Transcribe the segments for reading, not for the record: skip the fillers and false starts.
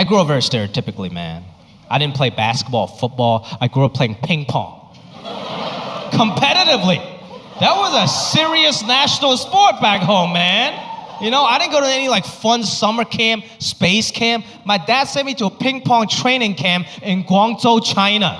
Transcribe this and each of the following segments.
I grew up very stereotypically, man. I didn't play basketball, football. I grew up playing ping-pong. Competitively. That was a serious national sport back home, man. You know, I didn't go to any like fun summer camp, space camp. My dad sent me to a ping pong training camp in Guangzhou, China.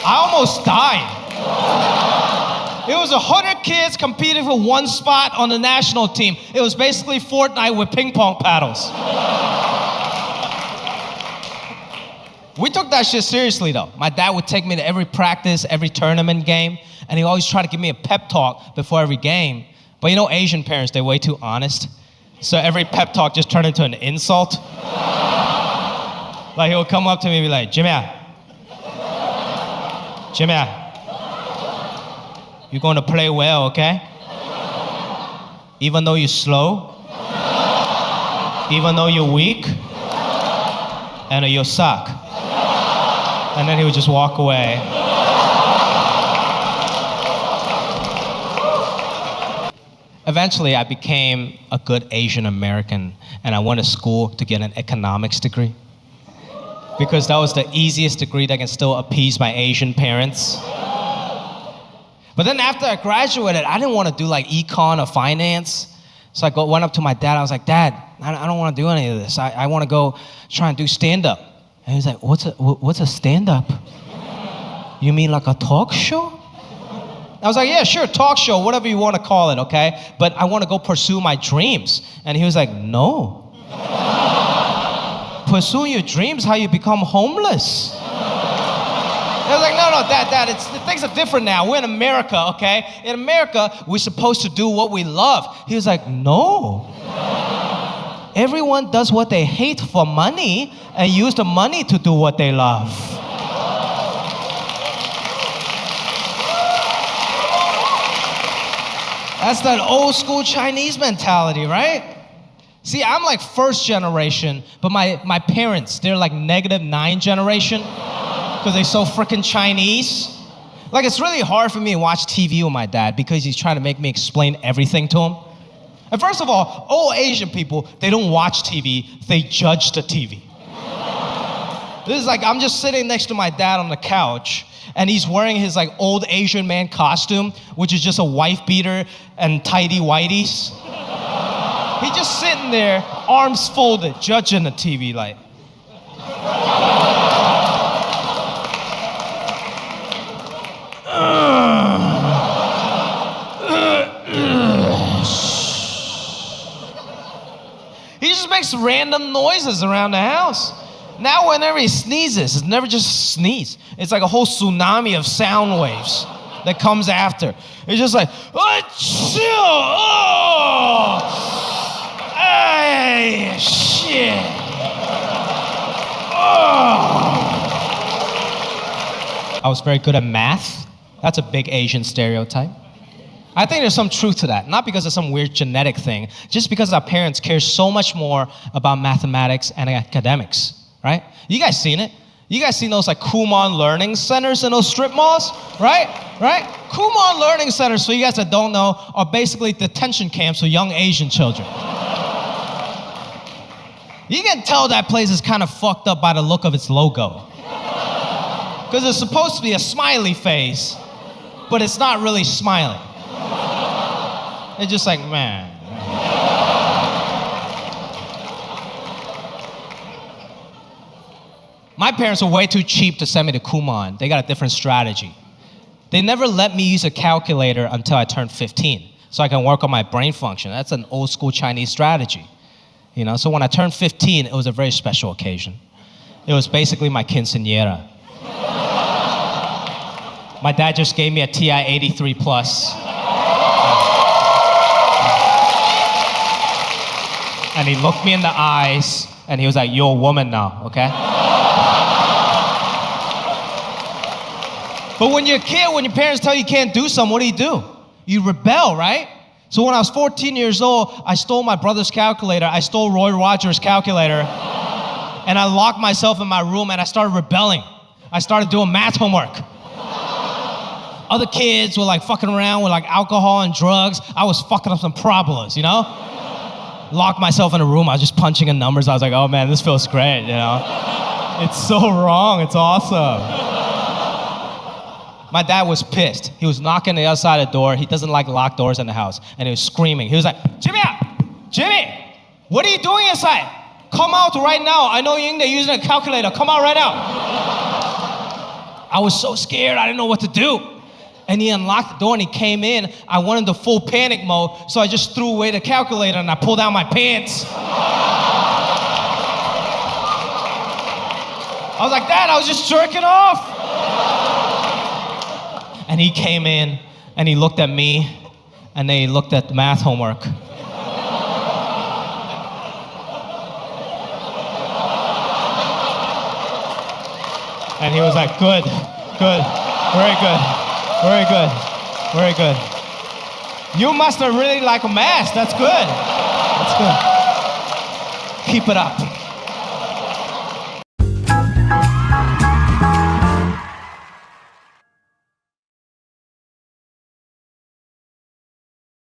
I almost died. It was 100 kids competing for one spot on the national team. It was basically Fortnite with ping pong paddles. We took that shit seriously though. My dad would take me to every practice, every tournament game, and he always tried to give me a pep talk before every game. But you know Asian parents, they're way too honest. So every pep talk just turned into an insult. Like he'll come up to me and be like, Jimmy, you're going to play well, okay? Even though you're slow, even though you're weak, and you suck. And then he would just walk away. Eventually, I became a good Asian American, and I went to school to get an economics degree. Because that was the easiest degree that can still appease my Asian parents. But then after I graduated, I didn't want to do like econ or finance. So I went up to my dad, I was like, Dad, I don't want to do any of this. I want to go try and do stand-up. And he's like, what's a stand-up? You mean like a talk show? I was like, yeah, sure, talk show, whatever you want to call it, okay? But I want to go pursue my dreams. And he was like, no. Pursue your dreams, how you become homeless. I was like, no, Dad, things are different now. We're in America, okay? In America, we're supposed to do what we love. He was like, no. Everyone does what they hate for money and use the money to do what they love. That's that old school Chinese mentality, right? See, I'm like first generation, but my parents, they're like -9 generation because they're so freaking Chinese. Like it's really hard for me to watch TV with my dad because he's trying to make me explain everything to him. And first of all Asian people, they don't watch TV, they judge the TV. This is like, I'm just sitting next to my dad on the couch, and he's wearing his like old Asian man costume, which is just a wife beater and tidy whities. He's just sitting there, arms folded, judging the TV like. He just makes random noises around the house. Now whenever he sneezes, it's never just a sneeze. It's like a whole tsunami of sound waves that comes after. It's just like, hey, shit. I was very good at math. That's a big Asian stereotype. I think there's some truth to that, not because of some weird genetic thing, just because our parents care so much more about mathematics and academics, right? You guys seen it? You guys seen those like Kumon learning centers in those strip malls, right? Right? Kumon learning centers, for you guys that don't know, are basically detention camps for young Asian children. You can tell that place is kind of fucked up by the look of its logo. Because it's supposed to be a smiley face, but it's not really smiling. It's just like, man. My parents were way too cheap to send me to Kumon. They got a different strategy. They never let me use a calculator until I turned 15, so I can work on my brain function. That's an old school Chinese strategy. You know, so when I turned 15, it was a very special occasion. It was basically my quinceañera. My dad just gave me a TI 83 plus. And he looked me in the eyes, and he was like, you're a woman now, okay? But when you're a kid, when your parents tell you can't do something, what do? You rebel, right? So when I was 14 years old, I stole my brother's calculator. I stole Roy Rogers' calculator. And I locked myself in my room, and I started rebelling. I started doing math homework. Other kids were like fucking around with like alcohol and drugs. I was fucking up some problems, you know? locked myself in a room. I was just punching in numbers. I was like, oh man, this feels great, you know? It's so wrong. It's awesome. My dad was pissed. He was knocking the other side of the door. He doesn't like locked doors in the house. And he was screaming. He was like, Jimmy, what are you doing inside? Come out right now. I know you're in there using a calculator. Come out right now. I was so scared. I didn't know what to do. And he unlocked the door and he came in. I went into full panic mode, so I just threw away the calculator and I pulled down my pants. I was like, Dad, I was just jerking off. And he came in and he looked at me and then he looked at the math homework. And he was like, good, very good. Very good, very good. You must have really liked math. That's good. That's good. Keep it up.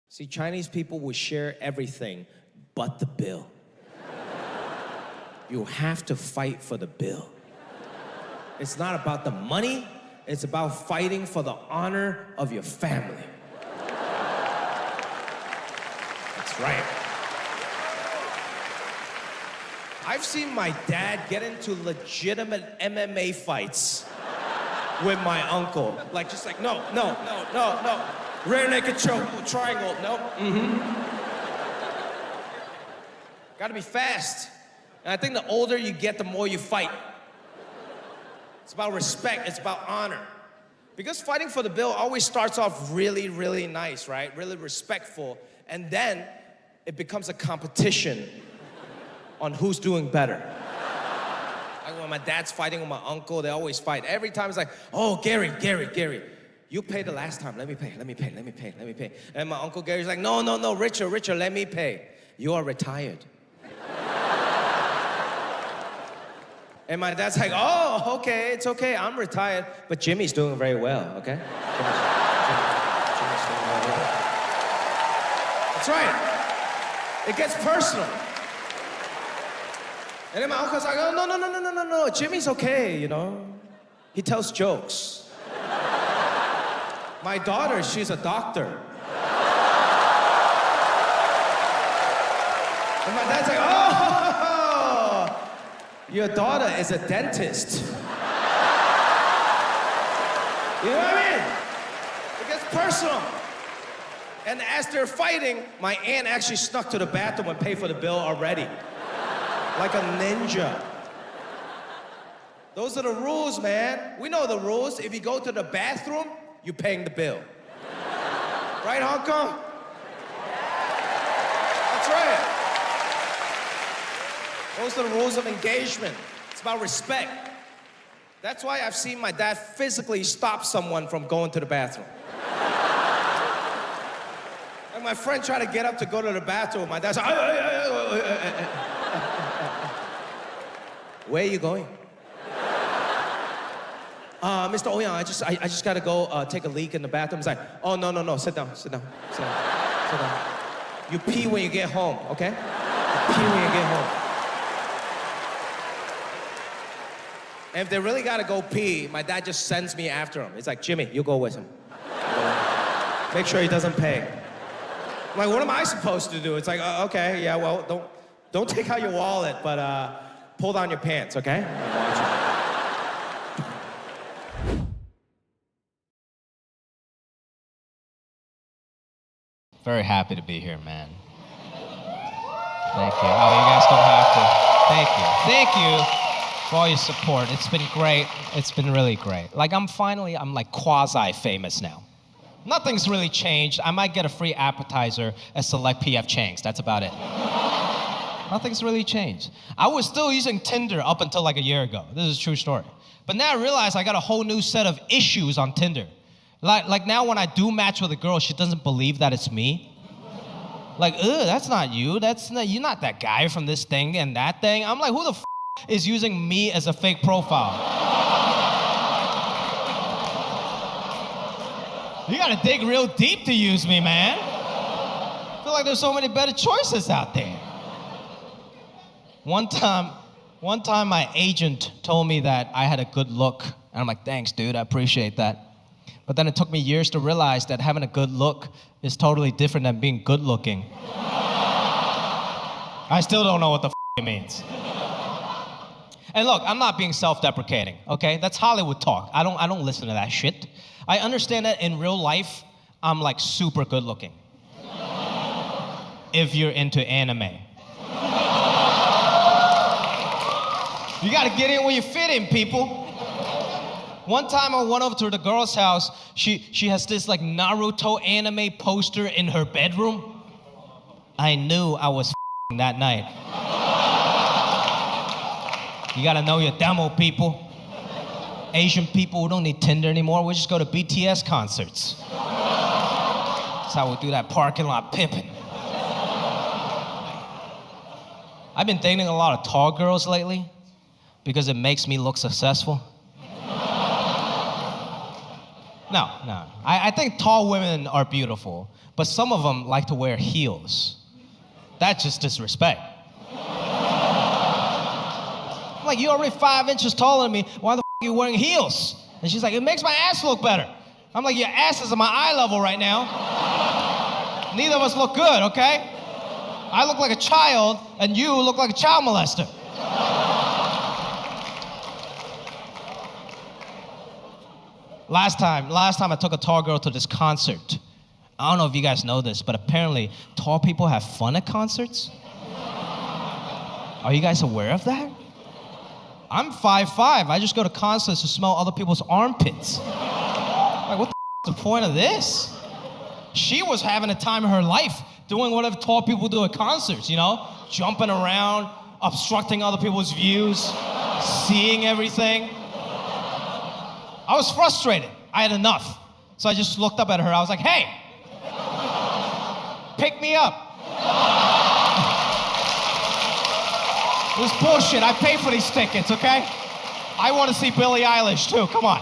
See, Chinese people will share everything but the bill. You have to fight for the bill. It's not about the money. It's about fighting for the honor of your family. That's right. I've seen my dad get into legitimate MMA fights with my uncle. Like, just like, no. Rear naked choke, triangle, no. Gotta be fast. And I think the older you get, the more you fight. It's about respect, it's about honor. Because fighting for the bill always starts off really, really nice, right? Really respectful. And then it becomes a competition on who's doing better. Like when my dad's fighting with my uncle, they always fight. Every time it's like, oh, Gary, you paid the last time, let me pay. And my Uncle Gary's like, no, Richard, let me pay. You are retired. And my dad's like, oh, okay, it's okay, I'm retired, but Jimmy's doing very well, okay? Jimmy's doing very well. That's right. It gets personal. And then my uncle's like, oh, no, Jimmy's okay, you know? He tells jokes. My daughter, she's a doctor. And my dad's like, oh, your daughter is a dentist. You know what I mean? It gets personal. And as they're fighting, my aunt actually snuck to the bathroom and paid for the bill already. Like a ninja. Those are the rules, man. We know the rules. If you go to the bathroom, you're paying the bill. Right, Hong Kong? That's right. Those are the rules of engagement. It's about respect. That's why I've seen my dad physically stop someone from going to the bathroom. And my friend tried to get up to go to the bathroom. My dad's like, where are you going? Mr. Ouyang, I just gotta go take a leak in the bathroom. He's like, oh, no, sit down. You pee when you get home, okay? You pee when you get home. And if they really gotta go pee, my dad just sends me after him. He's like, Jimmy, you go with him. Make sure he doesn't pay. I'm like, what am I supposed to do? It's like, okay, yeah, well, don't take out your wallet, but pull down your pants, okay? Very happy to be here, man. Thank you. Oh, you guys don't have to. Thank you for all your support. It's been great. It's been really great. Like, I'm like quasi-famous now. Nothing's really changed. I might get a free appetizer at select PF Chang's. That's about it. Nothing's really changed. I was still using Tinder up until like a year ago. This is a true story. But now I realize I got a whole new set of issues on Tinder. Like now when I do match with a girl, she doesn't believe that it's me. Like, that's not you. You're not that guy from this thing and that thing. I'm like, who the is using me as a fake profile? You gotta dig real deep to use me, man. I feel like there's so many better choices out there. One time my agent told me that I had a good look. And I'm like, thanks, dude, I appreciate that. But then it took me years to realize that having a good look is totally different than being good looking. I still don't know what the it means. And look, I'm not being self-deprecating, okay? That's Hollywood talk. I don't listen to that shit. I understand that in real life, I'm like super good looking. If you're into anime. You gotta get in where you fit in, people. One time I went over to the girl's house, she has this like Naruto anime poster in her bedroom. I knew I was that night. You gotta know your demo, people. Asian people, we don't need Tinder anymore, we just go to BTS concerts. That's how we do that parking lot pimping. I've been dating a lot of tall girls lately because it makes me look successful. No. I think tall women are beautiful, but some of them like to wear heels. That's just disrespect. I'm like, you're already 5 inches taller than me, why the f are you wearing heels? And she's like, it makes my ass look better. I'm like, your ass is at my eye level right now. Neither of us look good, okay? I look like a child, and you look like a child molester. Last time I took a tall girl to this concert. I don't know if you guys know this, but apparently tall people have fun at concerts. Are you guys aware of that? I'm 5'5". I just go to concerts to smell other people's armpits. Like, what the point of this? She was having a time of her life doing whatever tall people do at concerts, you know? Jumping around, obstructing other people's views, seeing everything. I was frustrated. I had enough. So I just looked up at her. I was like, hey, pick me up. This bullshit. I pay for these tickets, okay? I want to see Billie Eilish too. Come on.